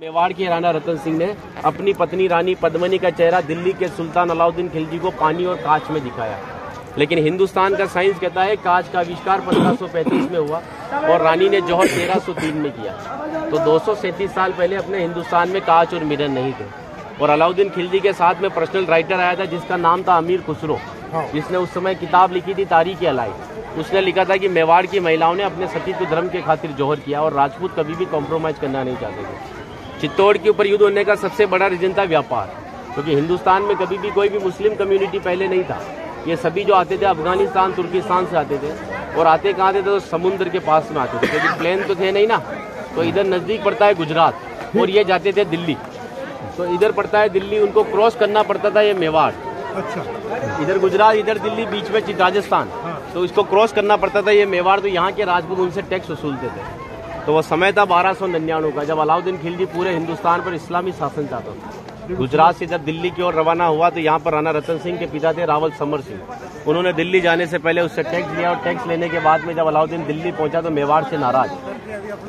मेवाड़ की राणा रतन सिंह ने अपनी पत्नी रानी पद्मिनी का चेहरा दिल्ली के सुल्तान अलाउद्दीन खिलजी को पानी और कांच में दिखाया। लेकिन हिंदुस्तान का साइंस कहता है कांच का आविष्कार 1535 में हुआ और रानी ने जौहर 1303 में किया। तो 237 साल पहले अपने हिंदुस्तान में कांच और मिरर नहीं थे। और अलाउद्दीन खिलजी के साथ में पर्सनल राइटर आया था जिसका नाम था अमीर खुसरो, जिसने उस समय किताब लिखी थी तारीख अलाई। उसने लिखा था कि मेवाड़ की महिलाओं ने अपने सतीत्व धर्म के खातिर जौहर किया और राजपूत कभी भी कॉम्प्रोमाइज करना नहीं चाहते थे। चित्तौड़ के ऊपर युद्ध होने का सबसे बड़ा रीजन था व्यापार, क्योंकि हिंदुस्तान में कभी भी कोई भी मुस्लिम कम्युनिटी पहले नहीं था। ये सभी जो आते थे अफगानिस्तान तुर्किस्तान से आते थे और आते कहाँ थे तो समुद्र के पास में आते थे, क्योंकि प्लेन तो थे नहीं ना। तो इधर नजदीक पड़ता है गुजरात और ये जाते थे दिल्ली। तो इधर पड़ता है दिल्ली, उनको क्रॉस करना पड़ता था ये मेवाड़। अच्छा, इधर गुजरात इधर दिल्ली, बीच में राजस्थान। तो इसको क्रॉस करना पड़ता था ये मेवाड़। तो यहाँ के राजपूत उनसे टैक्स वसूलते थे। तो वो समय था 1299 का, जब अलाउद्दीन खिलजी पूरे हिंदुस्तान पर इस्लामी शासन चाहता था। गुजरात से जब दिल्ली की ओर रवाना हुआ तो यहाँ पर राणा रतन सिंह के पिता थे रावल समर सिंह। उन्होंने दिल्ली जाने से पहले उससे टैक्स लिया और टैक्स लेने के बाद में जब अलाउद्दीन दिल्ली पहुंचा तो मेवाड़ से नाराज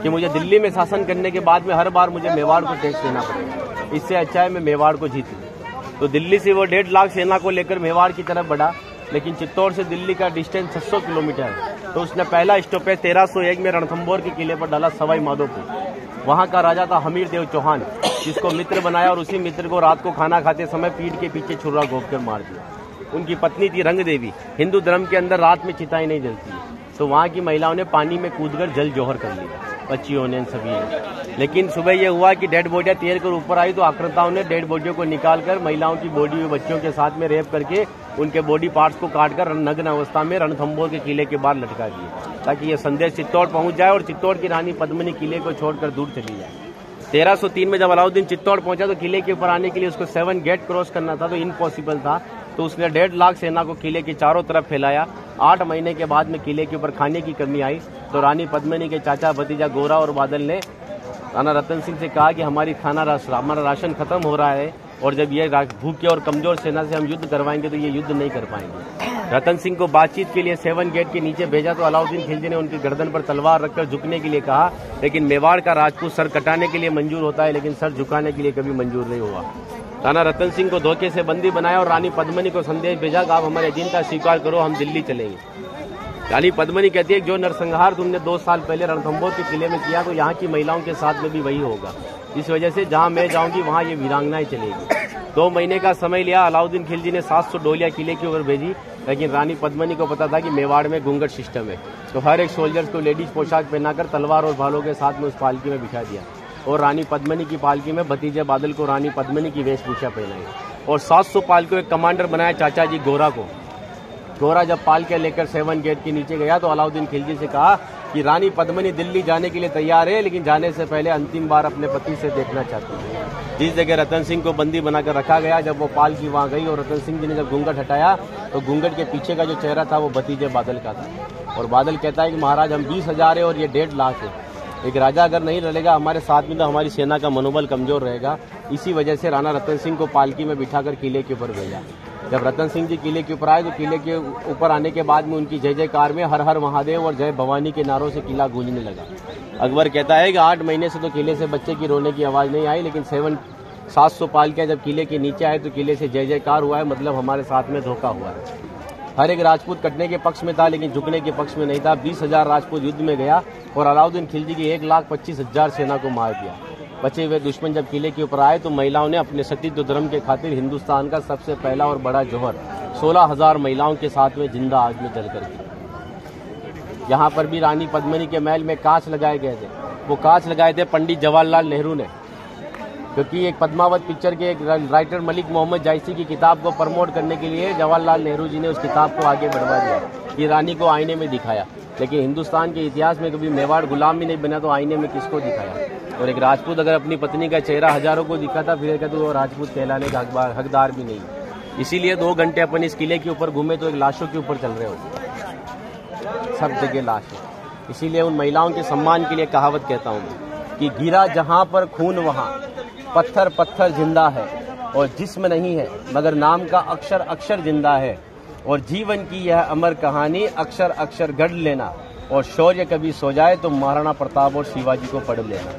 कि मुझे दिल्ली में शासन करने के बाद में हर बार मुझे मेवाड़ को टैक्स देना पड़ेगा, इससे अच्छा है मैं मेवाड़ को जीत लूं। तो दिल्ली से वो 1.5 लाख सेना को लेकर मेवाड़ की तरफ बढ़ा। लेकिन चित्तौड़ से दिल्ली का डिस्टेंस 600 किलोमीटर है। तो उसने पहला स्टॉपेज 1301 में रणथंभौर के किले पर डाला, सवाई माधोपुर। वहां का राजा था हमीर देव चौहान, जिसको मित्र बनाया और उसी मित्र को रात को खाना खाते समय पीठ के पीछे छुरा घोंप कर मार दिया। उनकी पत्नी थी रंग देवी। हिंदू धर्म के अंदर रात में चिताएं नहीं जलती, तो वहां की महिलाओं ने पानी में कूदकर जल जौहर कर लिया, बच्चियों ने, सभी ने। लेकिन सुबह यह हुआ कि डेड बॉडियां तैर कर ऊपर आई तो आक्रांताओं ने डेड बॉडियों को निकालकर महिलाओं की बॉडी बच्चों के साथ में रेप करके उनके बॉडी पार्ट्स को काटकर नग्न अवस्था में रणथंभौर के किले के बाहर लटका दिया, ताकि यह संदेश चित्तौड़ पहुंच जाए और चित्तौड़ की रानी पद्मिनी किले को छोड़कर दूर चली जाए। 1303 में जब अलाउद्दीन चित्तौड़ पहुंचा तो किले के ऊपर आने के लिए उसको 7 गेट क्रॉस करना था, तो इम्पॉसिबल था। तो उसने 1.5 लाख सेना को किले के चारों तरफ फैलाया। 8 महीने के बाद में किले के ऊपर खाने की कमी आई तो रानी पद्मिनी के चाचा भतीजा गोरा और बादल ने राणा रतन सिंह से कहा कि हमारा राशन खत्म हो रहा है और जब ये भूखे और कमजोर सेना से हम युद्ध करवाएंगे तो ये युद्ध नहीं कर पाएंगे। रतन सिंह को बातचीत के लिए 7 गेट के नीचे भेजा तो अलाउद्दीन खिलजी ने उनकी गर्दन पर तलवार रखकर झुकने के लिए कहा। लेकिन मेवाड़ का राजपूत सर कटाने के लिए मंजूर होता है, लेकिन सर झुकाने के लिए कभी मंजूर नहीं हुआ। राणा रतन सिंह को धोखे से बंदी बनाया और रानी पद्मिनी को संदेश भेजा कि आप हमारे अधीनता स्वीकार करो, हम दिल्ली चलेंगे। रानी पद्मिनी कहती है जो नरसंहार तुमने 2 साल पहले रणथंभौर के किले में किया तो यहाँ की महिलाओं के साथ में भी वही होगा। इस वजह से जहाँ मैं जाऊंगी वहाँ ये वीरांगनाएं चलेगी। 2 महीने का समय लिया। अलाउद्दीन खिलजी ने 700 डोलियां किले की ओर भेजी, लेकिन रानी पद्मिनी को पता था कि मेवाड़ में घूंघट सिस्टम है। तो हर एक सोल्जर्स को लेडीज पोशाक पहनाकर तलवार और भालों के साथ में उस पालकी में बिठा दिया और रानी पद्मिनी की पालकी में भतीजे बादल को रानी पद्मिनी की वेशभूषा पहनाई और 700 पालकों एक कमांडर बनाया चाचा जी गोरा को। गोरा जब पालके लेकर 7 गेट के नीचे गया तो अलाउद्दीन खिलजी से कहा कि रानी पद्मिनी दिल्ली जाने के लिए तैयार है, लेकिन जाने से पहले अंतिम बार अपने पति से देखना चाहती है। जिस जगह रतन सिंह को बंदी बनाकर रखा गया, जब वो पालकी वहां गई और रतन सिंह जी ने जब घूंघट हटाया तो घूंघट के पीछे का जो चेहरा था वो भतीजे बादल का था। और बादल कहता है कि महाराज हम 20,000 है और ये 1.5 लाख है। एक राजा अगर नहीं रहेगा हमारे साथ में तो हमारी सेना का मनोबल कमजोर रहेगा। इसी वजह से राणा रतन सिंह को पालकी में बिठाकर किले के ऊपर भेजा। जब रतन सिंह जी किले के ऊपर आए तो किले के ऊपर आने के बाद में उनकी जय जयकार में हर हर महादेव और जय भवानी के नारों से किला गूंजने लगा। अकबर कहता है कि 8 महीने से तो किले से बच्चे की रोने की आवाज नहीं आई, लेकिन 700 पालकियां जब किले के नीचे आए तो किले से जय जयकार हुआ है, मतलब हमारे साथ में धोखा हुआ है। हर एक राजपूत कटने के पक्ष में था लेकिन झुकने के पक्ष में नहीं था। 20,000 राजपूत युद्ध में गया और अलाउद्दीन खिलजी की 1,25,000 सेना को मार दिया। बचे हुए दुश्मन जब किले के ऊपर आए तो महिलाओं ने अपने सतीत्व धर्म के खातिर हिंदुस्तान का सबसे पहला और बड़ा जौहर 16,000 महिलाओं के साथ में जिंदा आग में जलकर किया। यहाँ पर भी रानी पद्मिनी के महल में कांच लगाए गए थे। वो कांच लगाए थे पंडित जवाहरलाल नेहरू ने, क्योंकि एक पद्मावत पिक्चर के एक राइटर मलिक मोहम्मद जायसी की किताब को प्रमोट करने के लिए जवाहरलाल नेहरू जी ने उस किताब को आगे बढ़वा दिया। ये रानी को आईने में दिखाया, लेकिन हिंदुस्तान के इतिहास में कभी मेवाड़ गुलाम भी नहीं बना तो आईने में किसको दिखाया। और एक राजपूत अगर अपनी पत्नी का चेहरा हजारों को दिखाता फिर कहते वो राजपूत कहलाने का हकदार भी नहीं। इसीलिए 2 घंटे अपन इस किले के ऊपर घूमे तो एक लाशों के ऊपर चल रहे होते, सब जगह लाश है। इसीलिए उन महिलाओं के सम्मान के लिए कहावत कहता हूँ कि गिरा जहाँ पर खून वहाँ पत्थर पत्थर जिंदा है और जिस्म नहीं है मगर नाम का अक्षर अक्षर जिंदा है। और जीवन की यह अमर कहानी अक्षर अक्षर गढ़ लेना और शौर्य कभी सो जाए तो महाराणा प्रताप और शिवाजी को पढ़ लेना।